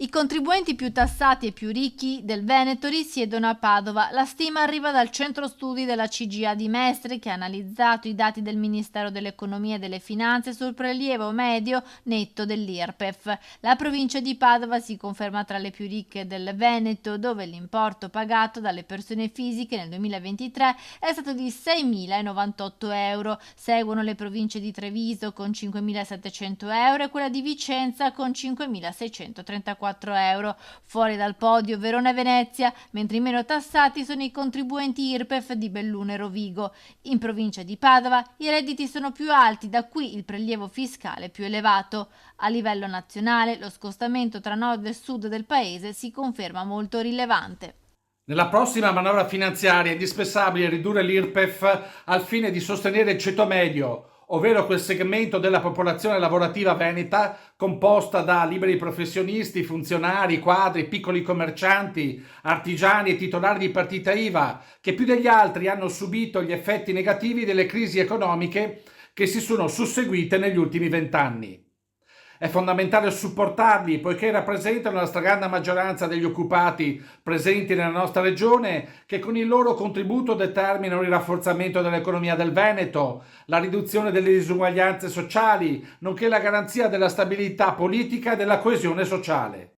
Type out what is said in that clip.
I contribuenti più tassati e più ricchi del Veneto risiedono a Padova. La stima arriva dal centro studi della CGA di Mestre, che ha analizzato i dati del Ministero dell'Economia e delle Finanze sul prelievo medio netto dell'IRPEF. La provincia di Padova si conferma tra le più ricche del Veneto, dove l'importo pagato dalle persone fisiche nel 2023 è stato di 6.098 euro. Seguono le province di Treviso con 5.700 euro e quella di Vicenza con 5.634 euro. Fuori dal podio Verona e Venezia, mentre i meno tassati sono i contribuenti IRPEF di Belluno e Rovigo. In provincia di Padova i redditi sono più alti, da qui il prelievo fiscale più elevato. A livello nazionale lo scostamento tra nord e sud del paese si conferma molto rilevante. Nella prossima manovra finanziaria è indispensabile ridurre l'IRPEF al fine di sostenere il ceto medio, ovvero quel segmento della popolazione lavorativa veneta composta da liberi professionisti, funzionari, quadri, piccoli commercianti, artigiani e titolari di partita IVA, che più degli altri hanno subito gli effetti negativi delle crisi economiche che si sono susseguite negli ultimi 20 anni. È fondamentale supportarli poiché rappresentano la stragrande maggioranza degli occupati presenti nella nostra regione, che con il loro contributo determinano il rafforzamento dell'economia del Veneto, la riduzione delle disuguaglianze sociali, nonché la garanzia della stabilità politica e della coesione sociale.